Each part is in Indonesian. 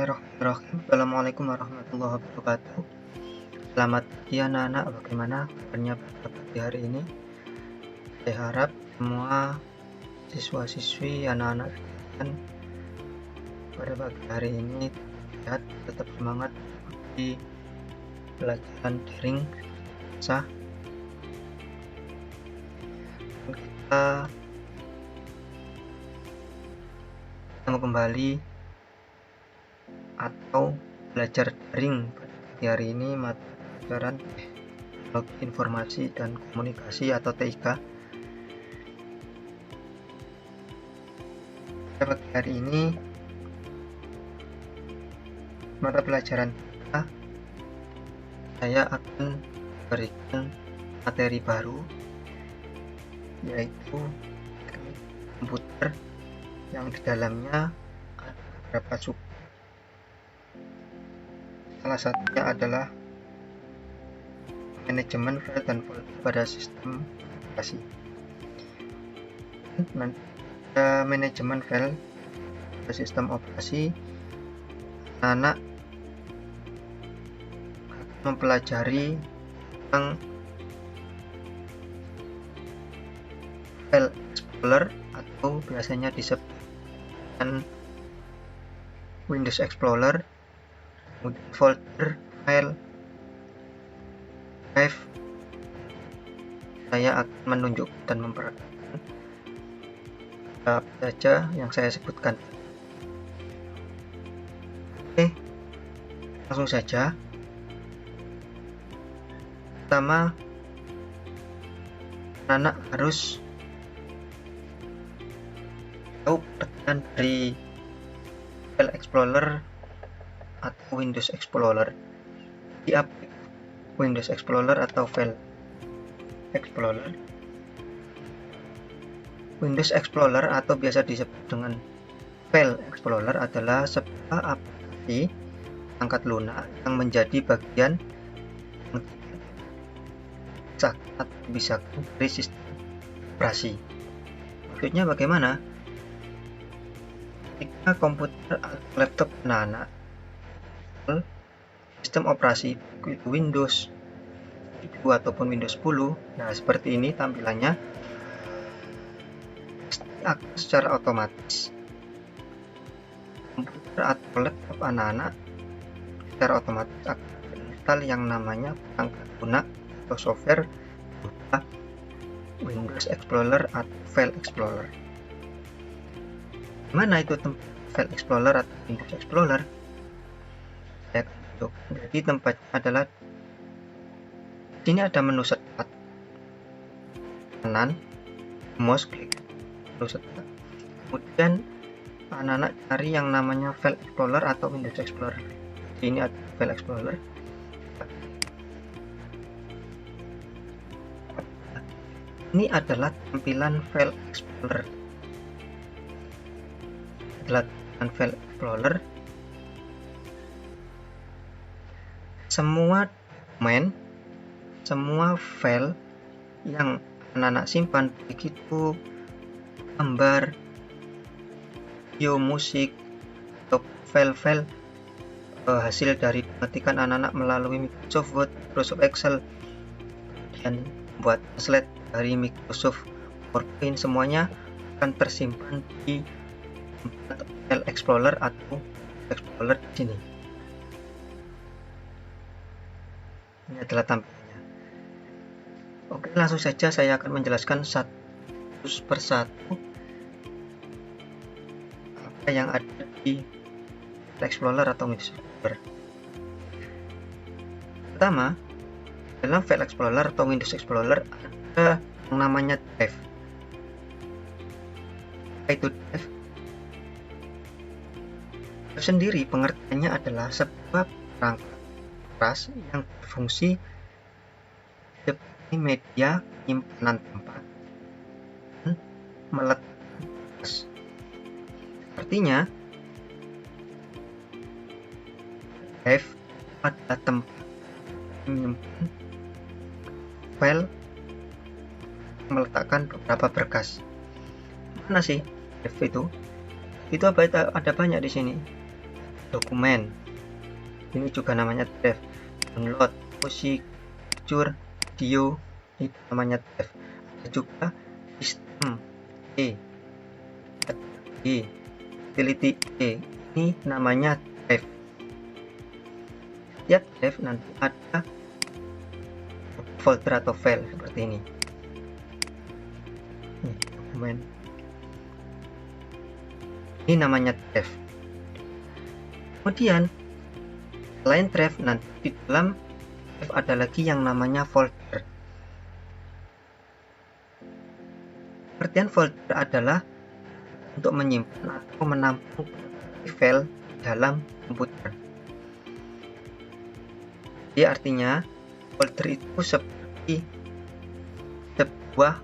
Bismillahirrahmanirrahim. Assalamualaikum warahmatullahi wabarakatuh. Selamat pagi anak-anak, bagaimana kabarnya pada pagi hari ini? Saya harap semua siswa-siswi anak-anak sekalian pada pagi hari ini sehat, tetap semangat di pelajaran daring sah. Kita ketemu kembali atau belajar daring pada pagi hari ini, mata pelajaran teknologi informasi dan komunikasi atau TIK. Pada pagi hari ini mata pelajaran kita, saya akan berikan materi baru, yaitu teknik komputer yang di dalamnya ada beberapa sub. Salah satunya adalah manajemen file dan folder pada sistem operasi. Pada manajemen file pada sistem operasi, anak akan mempelajari tentang file explorer atau biasanya disebut dengan Windows Explorer, kemudian folder, file, drive. Saya akan menunjukkan dan memperhatikan apa saja yang saya sebutkan. Oke, langsung saja. Pertama, anak harus tahu perbedaan dari file explorer atau Windows Explorer. Di Windows Explorer atau File Explorer. Windows Explorer atau biasa disebut dengan File Explorer adalah sebuah aplikasi perangkat lunak yang menjadi bagian sangat bisa dari sistem operasi. Maksudnya bagaimana? Ketika komputer atau laptop anak-anak sistem operasi Windows 7 ataupun Windows 10, nah seperti ini tampilannya, akan secara otomatis komputer atau laptop anak-anak secara otomatis akan terinstall yang namanya perangkat lunak atau software berupa Windows Explorer atau File Explorer. Mana itu File Explorer atau Windows Explorer? Jadi tempatnya adalah di sini ada menu start, kanan mouse klik menu start, kemudian anak-anak cari yang namanya File Explorer atau Windows Explorer. Ini ada File Explorer. Ini adalah tampilan File Explorer. Adalah tampilan File Explorer. Semua dokumen, semua file yang anak-anak simpan, begitu gambar, video, musik, atau file-file hasil dari pengetikan anak-anak melalui Microsoft Word, Microsoft Excel, dan buat slide dari Microsoft PowerPoint, semuanya akan tersimpan di tempat File Explorer atau Explorer di sini. Ini adalah tampilannya. Oke, langsung saja saya akan menjelaskan satu persatu apa yang ada di Explorer atau Windows Explorer. Pertama, dalam File Explorer atau Windows Explorer ada yang namanya drive. Apa itu drive? Drive sendiri pengertiannya adalah sebuah perangkat keras yang berfungsi sebagai media penyimpanan tempat dan meletakkan tugas. Artinya, drive pada tempat menyimpan file, meletakkan beberapa berkas. Mana sih drive itu? Itu ada banyak di sini. dokumen, ini juga namanya drive. Download musik, picture, video, itu namanya drive. Ada juga sistem utility ini namanya drive. Setiap drive nanti ada folder atau file seperti ini. Dokumen, ini namanya drive. Kemudian selain drive, nanti di dalam drive ada lagi yang namanya folder. Pengertian folder adalah untuk menyimpan atau menampung file dalam komputer. Jadi artinya folder itu seperti sebuah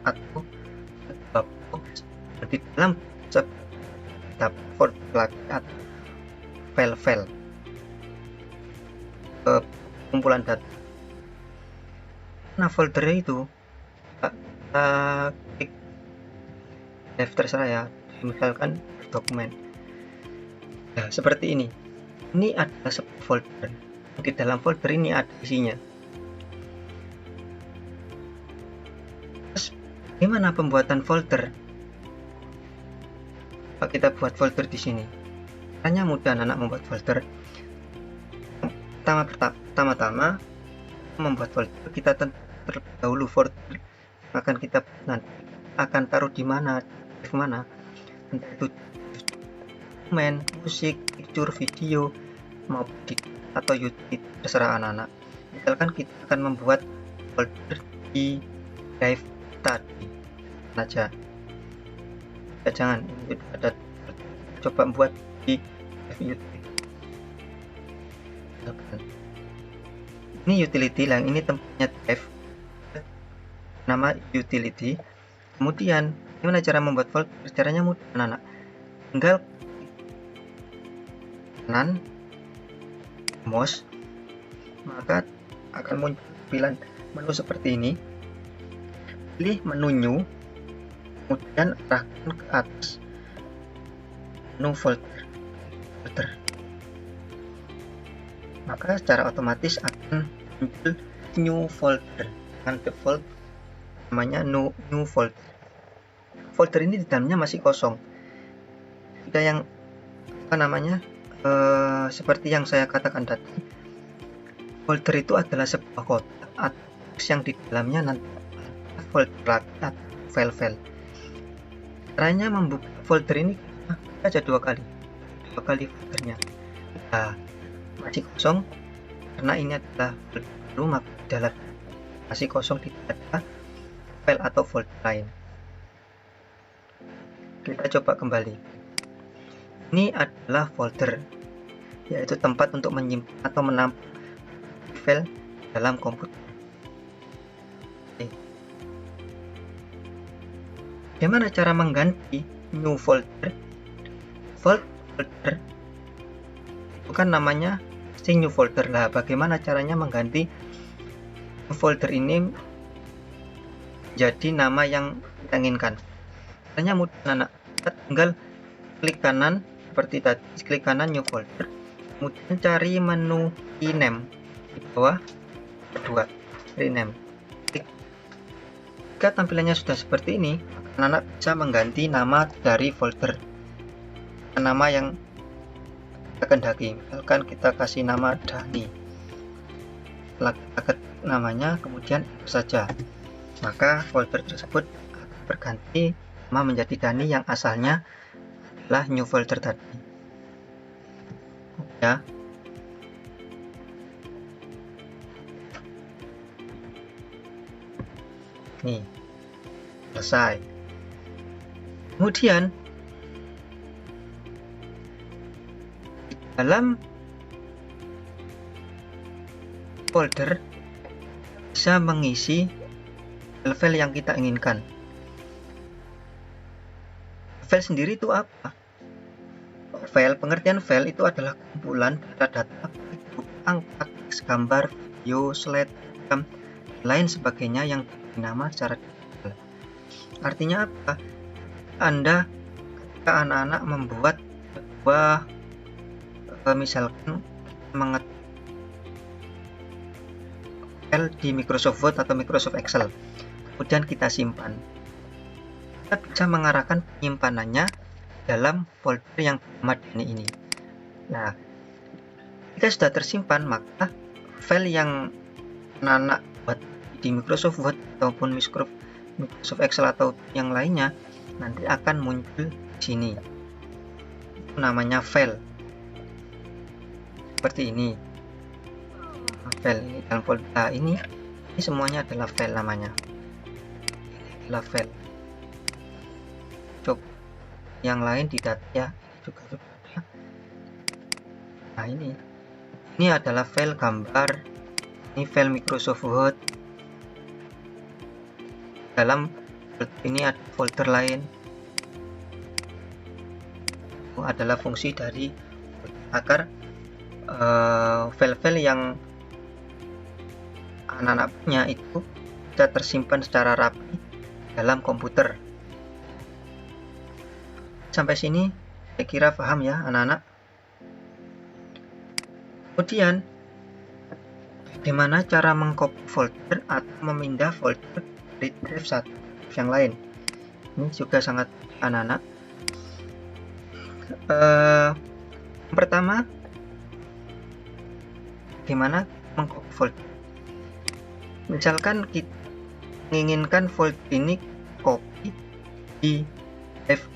atau sebuah box di dalam folder lagi atau file-file kumpulan data. Nah, folder itu kita klik drive, terserah ya, misalkan dokumen. Nah, seperti ini. Ini adalah sebuah folder. Di dalam folder ini ada isinya. Terus bagaimana pembuatan folder? Kalau kita buat folder di sini, caranya mudah anak membuat folder. Pertama-tama membuat folder, kita terlebih dahulu folder akan kita nanti akan taruh di mana, di mana, entah itu dokumen, musik, picture, video, maupun atau YouTube, terserah anak-anak. Misalkan kita akan membuat folder di drive tadi saja. Ya, jangan ada, coba buat di drive YouTube. Ini utility lah, ini tempatnya drive, nama utility. Kemudian gimana cara membuat folder? Caranya mudah anak-anak, tinggal kanan mouse, maka akan muncul pilihan menu seperti ini. Pilih menu new, kemudian arahkan ke atas menu folder, maka secara otomatis akan muncul new folder dengan default namanya new folder. Folder ini di dalamnya masih kosong. Jika yang seperti yang saya katakan tadi, folder itu adalah sebuah kotak atau yang di dalamnya nanti folder atau file-file. Caranya membuka folder ini aja dua kali foldernya. Nah, masih kosong karena ini adalah folder baru, maka adalah masih kosong, tidak ada file atau folder lain. Kita coba kembali. Ini adalah folder, yaitu tempat untuk menyimpan atau menampung file dalam komputer. Oke. Bagaimana cara mengganti new folder? Folder itu kan namanya new folder lah. Bagaimana caranya mengganti folder ini jadi nama yang kita inginkan? Caranya mudah anak, tinggal klik kanan seperti tadi, klik kanan new folder, kemudian cari menu rename di bawah kedua, rename. Jika tampilannya sudah seperti ini, anak bisa mengganti nama dari folder ke nama yang kita kehendaki. Misalkan kita kasih nama Dani, setelah kita ketik namanya, kemudian itu saja, maka folder tersebut akan berganti nama menjadi Dani yang asalnya adalah new folder tadi. Ya. Nih, selesai. Kemudian dalam folder bisa mengisi file-file yang kita inginkan. File sendiri itu apa? File, pengertian file itu adalah kumpulan data-data, angka, gambar, video, slide, lain sebagainya yang dinama secara detail. Artinya apa? Ketika anak-anak membuat bahwa misalkan mengetik file di Microsoft Word atau Microsoft Excel, kemudian kita simpan, kita bisa mengarahkan penyimpanannya dalam folder yang bernama Dani ini. Nah, jika sudah tersimpan, maka file yang anak-anak buat di Microsoft Word ataupun Microsoft Excel atau yang lainnya nanti akan muncul di sini. Itu namanya file. Seperti ini. File ini dalam folder ini semuanya adalah file namanya. Ini adalah file. Coba yang lain di data ya juga. Nah, ini adalah file gambar. Ini file Microsoft Word. Dalam folder ini ada folder lain. Itu adalah fungsi dari agar file-file yang anak-anak punya itu bisa tersimpan secara rapi dalam komputer. Sampai sini saya kira paham ya anak-anak. Kemudian bagaimana cara mengcopy folder atau memindah folder dari drive satu yang lain? Ini juga sangat anak-anak. Yang pertama, bagaimana mengcopy folder? Misalkan kita menginginkan folder ini copy di drive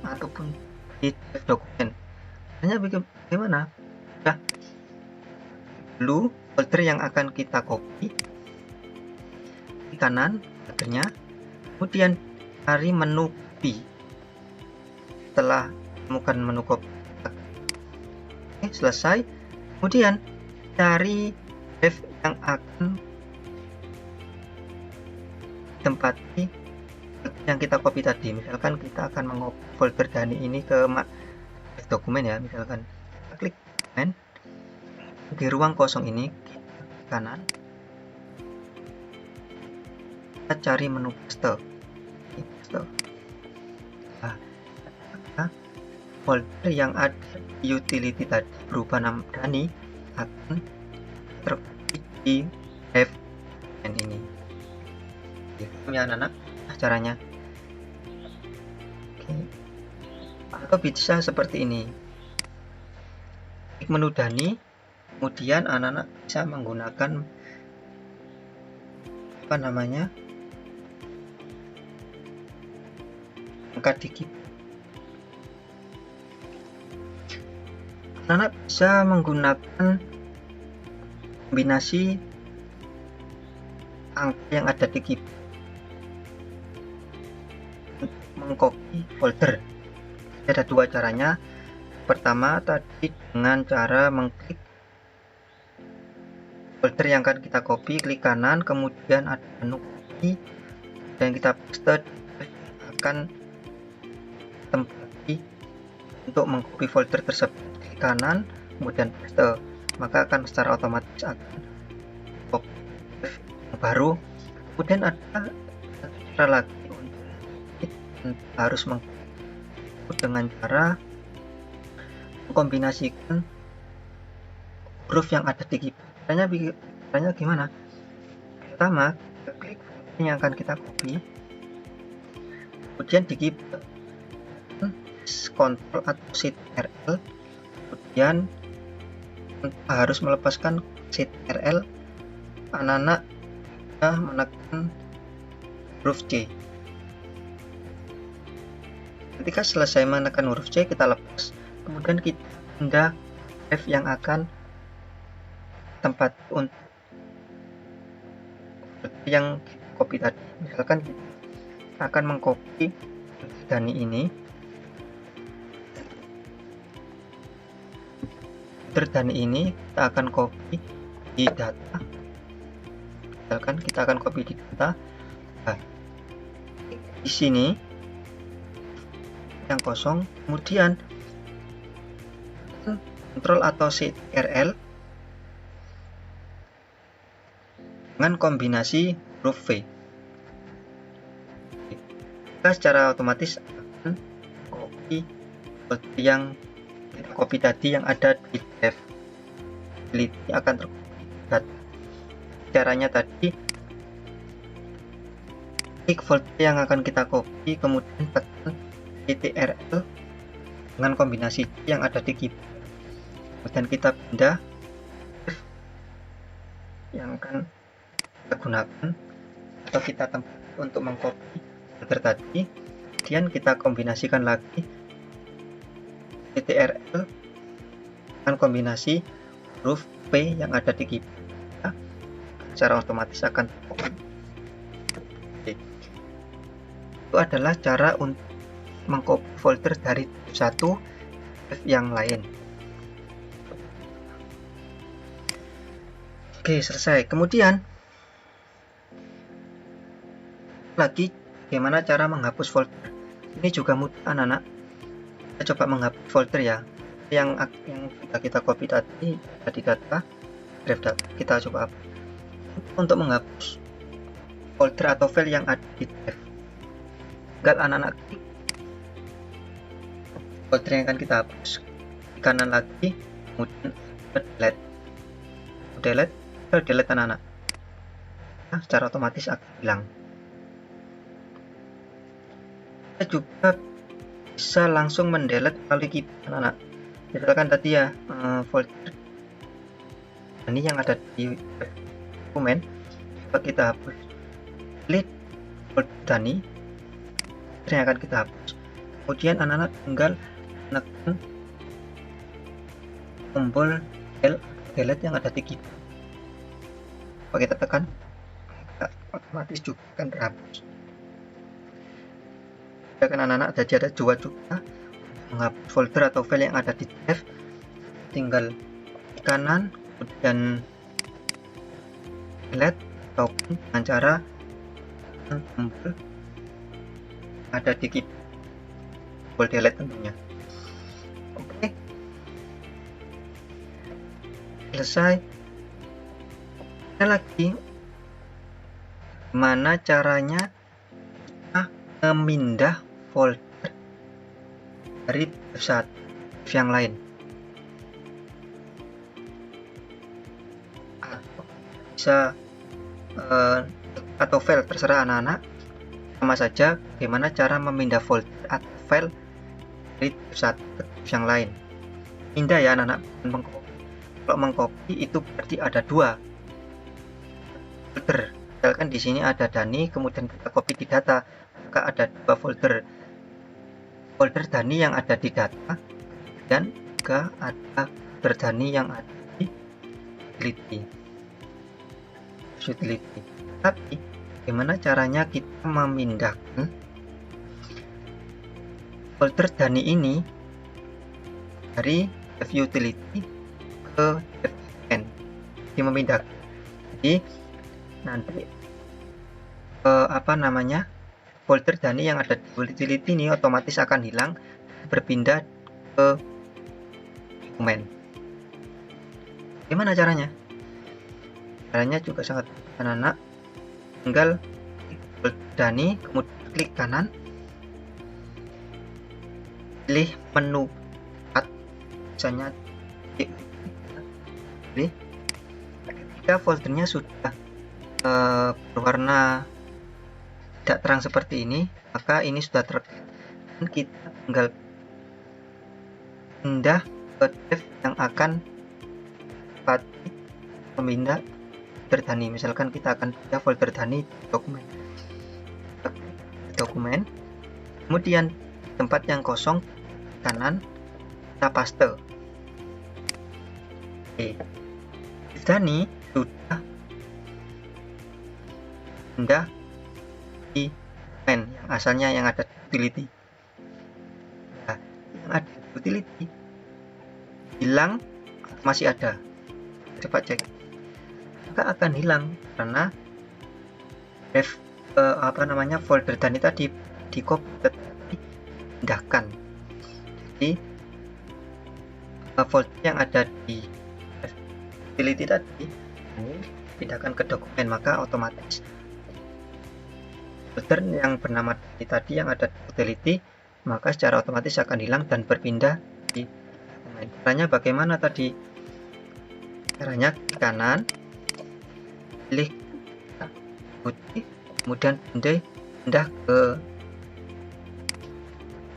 ataupun di drive dokumen. Hanya bagaimana? Nah, dulu folder yang akan kita copy di kanan foldernya, kemudian cari menu copy. Setelah temukan menu copy, oke, selesai. Kemudian cari drive yang akan tempati yang kita copy tadi. Misalkan kita akan mengcopy folder Dani ini ke dokumen ya, misalkan kita klik dokumen di ruang kosong ini kanan, kita cari menu paste. Nah, folder yang ada di utility tadi berupa nama Dani akan tercopy di drive ini. Ya anak-anak, caranya. Oke. Atau bisa seperti ini. Klik menu Dani, kemudian anak-anak bisa menggunakan angka di keyboard. Anak-anak bisa menggunakan kombinasi angka yang ada di keyboard mengcopy folder. Ada dua caranya. Pertama tadi dengan cara mengklik folder yang akan kita copy, klik kanan, kemudian ada menu copy dan kita paste, akan tempati untuk mengcopy folder tersebut, klik kanan kemudian paste, maka akan secara otomatis akan copy yang baru. Kemudian ada cara lagi harus mengcopy dengan cara mengkombinasikan huruf yang ada di keyboard. Caranya gimana? Pertama, kita klik yang akan kita copy, kemudian di keyboard Ctrl atau Shift RL, kemudian harus melepaskan Shift RL, anak-anak menekan huruf C. Ketika selesai menekan huruf C, kita lepas, kemudian kita pindah drive yang akan tempat untuk yang copy tadi. Misalkan kita akan mengcopy Dani ini, kita akan copy di data. Misalkan kita akan copy di data. Nah, di sini yang kosong, kemudian Ctrl atau Shift RL dengan kombinasi huruf V. Kita secara otomatis akan copy folder yang kita copy tadi yang ada di dev utility akan tercopy. Caranya tadi, klik folder yang akan kita copy, kemudian tekan ctrl dengan kombinasi yang ada di keyboard, kemudian kita pindah yang akan kita gunakan atau kita tempat untuk mengcopy folder tadi, kemudian kita kombinasikan lagi ctrl dengan kombinasi huruf P yang ada di keyboard, secara otomatis akan tercopy. Itu adalah cara untuk mengcopy folder dari satu yang lain. Oke, selesai. Kemudian lagi, bagaimana cara menghapus folder? Ini juga mudah, anak-anak. Kita coba menghapus folder ya, yang sudah kita copy tadi dari data drive data. Kita coba hapus. Untuk menghapus folder atau file yang ada di drive, tinggal anak-anak klik folder yang akan kita hapus, di kanan lagi, kemudian delete anak-anak. Nah, secara otomatis akan hilang. Kita juga bisa langsung mendelete melalui keyboard, anak-anak. Misalkan tadi ya, folder ini yang ada di dokumen, coba kita hapus. Pilih folder Dani yang akan kita hapus, kemudian anak-anak tinggal menekan tombol delete yang ada di keyboard. Kalau kita tekan, otomatis juga akan terhapus. Kan anak-anak ada dua juga menghapus folder atau file yang ada di drive, tinggal di kanan kemudian delete ataupun dengan cara tombol ada di keyboard, tombol delete tentunya. Oke, selesai. Ada lagi, mana caranya kita memindah folder dari satu yang lain, atau bisa atau file, terserah anak-anak. Sama saja bagaimana cara memindah folder atau file dari satu yang lain. Pindah ya anak-anak, mengcopy. Kalau mengcopy itu berarti ada dua folder. Misalkan di sini ada Dani, kemudian kita copy di data, maka ada dua folder. Folder Dani yang ada di data dan juga ada folder Dani yang ada di utility. Tapi bagaimana caranya kita memindahkan folder Dani ini dari dev utility ke dev event? Jadi memindahkan. Jadi nanti folder Dani yang ada di utility ini otomatis akan hilang, berpindah ke dokumen. Gimana caranya? Caranya juga sangat anak-anak, tinggal klik folder Dani, kemudian klik kanan, pilih menu path, misalnya pilih. Ketika foldernya sudah berwarna tidak terang seperti ini, maka ini sudah terkait, dan kita tinggal pindah ke dev yang akan memindah folder Dani. Misalkan kita akan pindah folder Dani dokumen, kemudian tempat yang kosong kanan kita paste. Oke, Dani sudah pindah di dokumen yang asalnya yang ada di utility. Nah, yang ada di utility hilang atau masih ada? Coba cek. Maka akan hilang karena folder Dani tadi di copy tetapi pindahkan. Jadi folder yang ada di utility tadi ini pindahkan ke dokumen, maka otomatis folder yang bernama tadi yang ada di utility maka secara otomatis akan hilang dan berpindah di dokumen. Caranya bagaimana tadi? Caranya klik kanan, pilih putih, kemudian pindah ke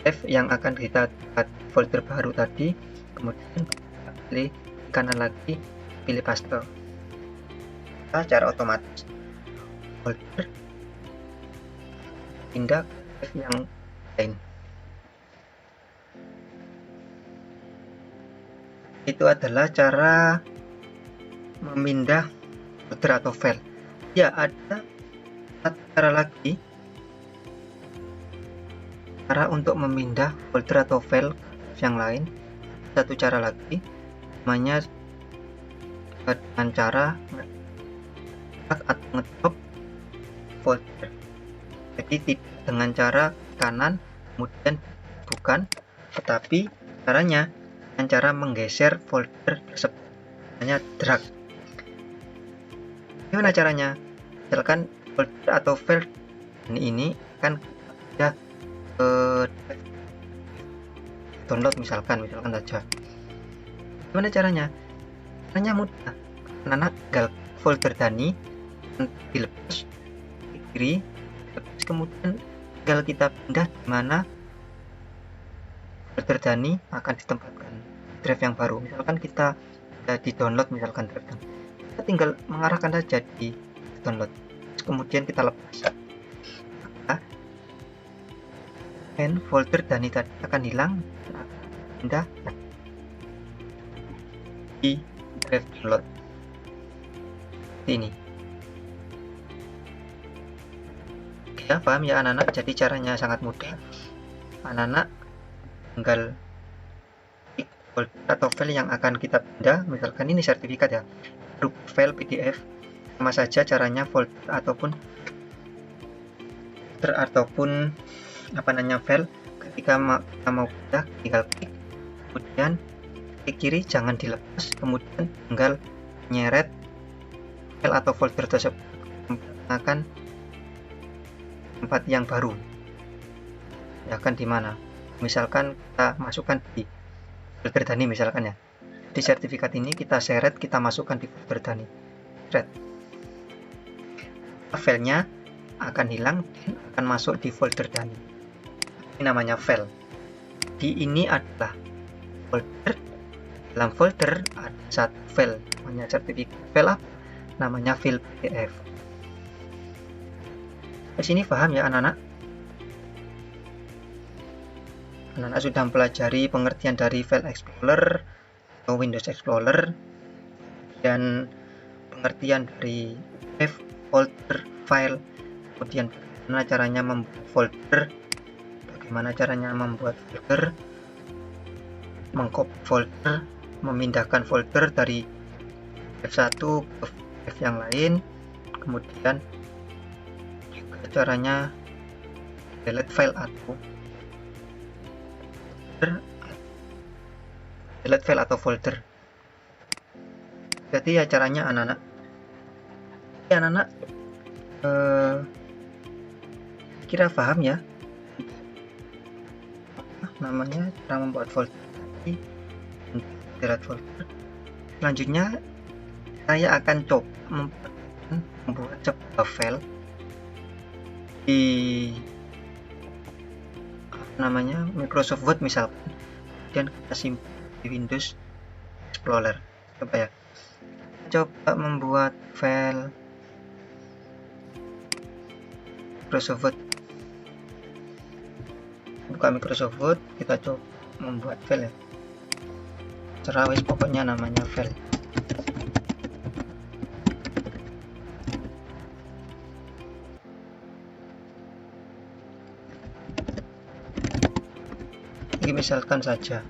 drive yang akan kita buat folder baru tadi, kemudian pilih kanan lagi, pilih paste. Secara otomatis folder pindah ke drive yang lain. Itu adalah cara memindah folder atau file. Ya, ada satu cara lagi, cara untuk memindah folder atau file yang lain. Satu cara lagi, namanya dengan cara atau ngedrop folder. Jadi tidak dengan cara kanan kemudian bukan, tetapi caranya dengan cara menggeser folder tersebut, namanya drag. Gimana caranya? Misalkan folder atau file ini kan ada download misalkan saja. Gimana caranya? Caranya mudah. Anak tinggal folder Dani dilepas ke kiri, kemudian tinggal kita pindah di mana folder Dani akan ditempatkan drive yang baru. Misalkan kita di download, misalkan drive, kita tinggal mengarahkan saja di download, kemudian kita lepas, maka folder Dani tadi akan hilang dan akan pindah di drive download seperti ini. Ya, paham ya anak-anak? Jadi caranya sangat mudah. Anak-anak tinggal folder atau file yang akan kita pindah, misalkan ini sertifikat ya, berupa file PDF. Sama saja caranya folder ataupun file. Ketika kita mau pindah, tinggal klik, kemudian klik kiri, jangan dilepas, kemudian tinggal nyeret file atau folder tersebut akan tempat yang baru. Akan di mana? Misalkan kita masukkan di folder Dani misalkan ya. Di sertifikat ini kita seret, kita masukkan di folder Dani. Seret. Filenya akan hilang dan akan masuk di folder Dani. Ini namanya file. Di ini adalah folder. Dalam folder ada satu file namanya sertifikat. File apa? Namanya file PDF. Di sini paham ya anak-anak? Anak-anak sudah mempelajari pengertian dari File Explorer atau Windows Explorer, dan pengertian dari drive, folder, file, kemudian bagaimana caranya membuat folder, bagaimana caranya membuat folder, mengcopy folder, memindahkan folder dari drive satu ke drive yang lain, kemudian juga caranya delete file atau folder. Jadi ya caranya anak-anak. Ya anak-anak kira paham ya namanya cara membuat folder. Delete folder. Selanjutnya saya akan coba membuat sebuah file di Microsoft Word misalkan, dan kita simpan di Windows Explorer. Coba ya, coba membuat file Microsoft Word. Buka Microsoft Word, kita coba membuat file ya. Cerawis pokoknya namanya file. Ini misalkan saja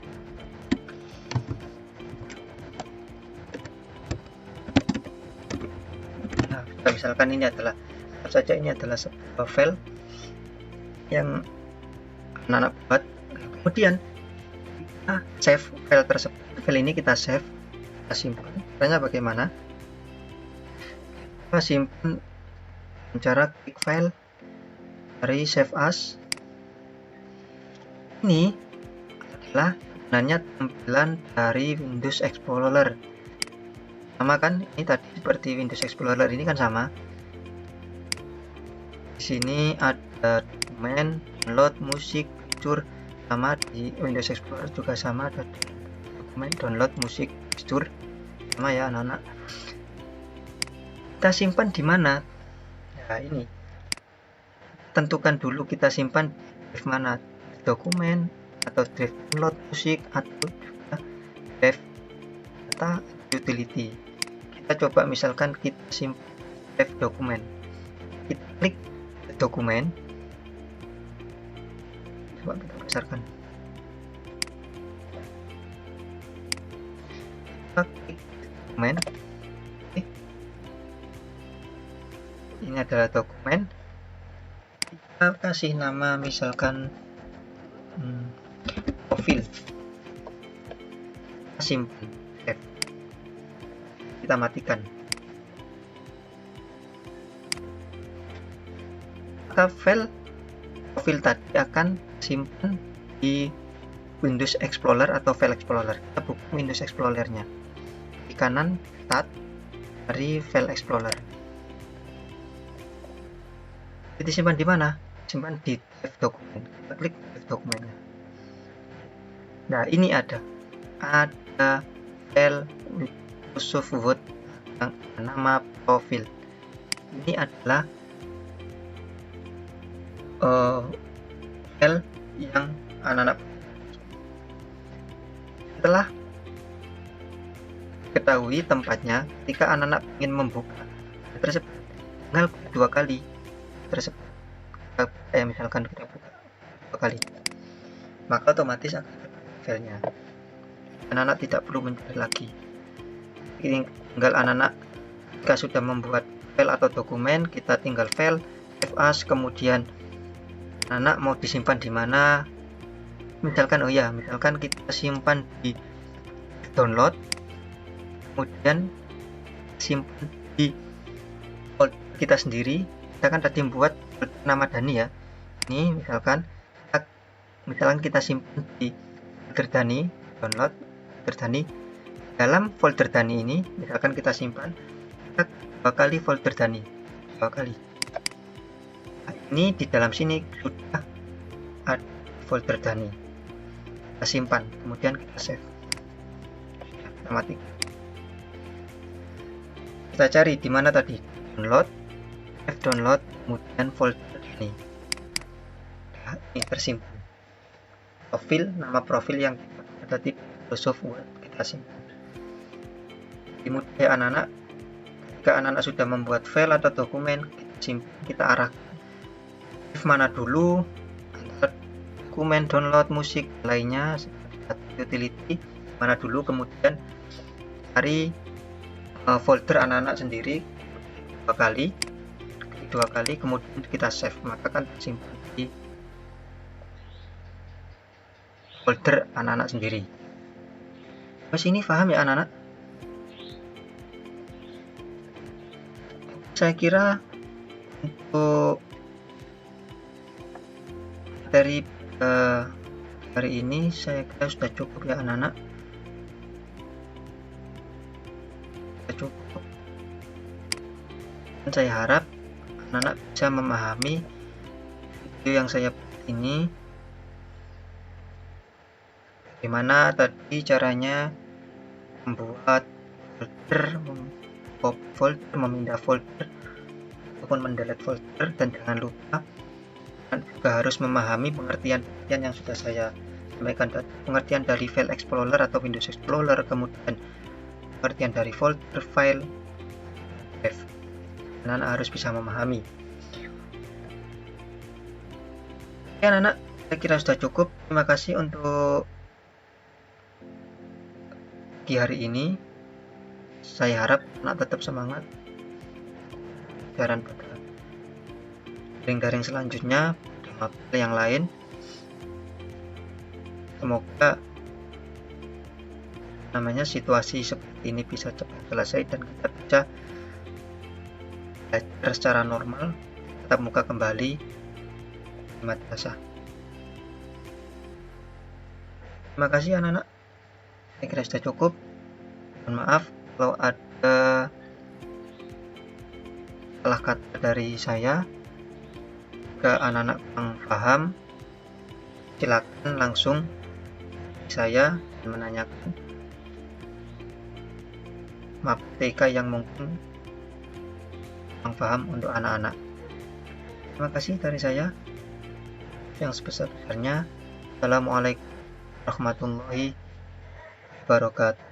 misalkan ini adalah sebuah file yang anak-anak buat, kemudian kita save file tersebut. File ini kita save, kita simpan. Caranya bagaimana? Kita simpan dengan cara klik file dari save as. Ini adalah sebenarnya tampilan dari Windows Explorer. Sama kan? Ini tadi seperti Windows Explorer ini kan sama. Di sini ada dokumen, download, musik, picture, sama di Windows Explorer juga sama, ada dokumen, download, musik, picture, sama ya anak-anak. Kita simpan di mana? Nah ini, tentukan dulu kita simpan drive mana, dokumen atau drive download musik atau drive data utility. Kita coba misalkan kita simpan drive dokumen, kita klik dokumen, coba kita besarkan, kita klik dokumen. Ini adalah dokumen, kita kasih nama misalkan profil, kita simpan, kita matikan. Maka file profil tadi akan simpan di Windows Explorer atau File Explorer. Kita buka Windows Explorer-nya. Di kanan Start dari File Explorer. Jadi simpan di mana? Simpan di drive dokumen. Kita klik drive dokumennya. Nah, ini ada file Microsoft Word yang nama profil. Ini adalah file yang anak-anak setelah ketahui tempatnya, ketika anak-anak ingin membuka tersebut tinggal dua kali tersebut, misalkan kita buka dua kali, maka otomatis akan filenya. Anak-anak tidak perlu mencari lagi. Ini tinggal anak-anak jika sudah membuat file atau dokumen, kita tinggal file save as, kemudian anak mau disimpan di mana, misalkan misalkan kita simpan di download, kemudian simpan di folder kita sendiri. Kita kan tadi membuat nama Dani ya, ini misalkan kita simpan di folder Dani, download folder Dani. Dalam folder Dani ini misalkan kita simpan dua kali folder Dani, dua kali. Ini di dalam sini sudah ada folder Dani, kita simpan, kemudian kita save, kita matikan. Kita cari di mana tadi, download, kemudian folder Dani. Nah, ini tersimpan. Profil, nama profil yang ada di Microsoft Word kita simpan. Kemudian anak-anak, jika anak-anak sudah membuat file atau dokumen, kita arahkan mana dulu, antara dokumen, download, musik, lainnya seperti utility mana dulu, kemudian cari folder anak-anak sendiri dua kali, kemudian kita save, maka kan simpan di folder anak-anak sendiri. Mas ini paham ya anak-anak? Saya kira untuk dari hari ini saya kira sudah cukup ya anak-anak, sudah cukup, dan saya harap anak-anak bisa memahami video yang saya buat ini, bagaimana tadi caranya membuat folder, memindah folder ataupun mendelete folder, dan jangan lupa juga harus memahami pengertian yang sudah saya sampaikan, pengertian dari File Explorer atau Windows Explorer, kemudian pengertian dari folder, file, drive. Anak-anak harus bisa memahami. Oke anak-anak, saya kira sudah cukup. Terima kasih untuk di hari ini. Saya harap anak tetap semangat dan pada daring-daring selanjutnya dengan materi yang lain. Semoga situasi seperti ini bisa cepat selesai dan kita bisa belajar secara normal, tetap muka kembali di madrasah. Terima kasih anak-anak. Saya kira sudah cukup. Mohon maaf kalau ada salah kata dari saya. Jika anak-anak kurang paham, silakan langsung saya menanyakan matematika yang mungkin kurang paham untuk anak-anak. Terima kasih dari saya. Yang sebesar-besarnya. Assalamualaikum warahmatullahi wabarakatuh.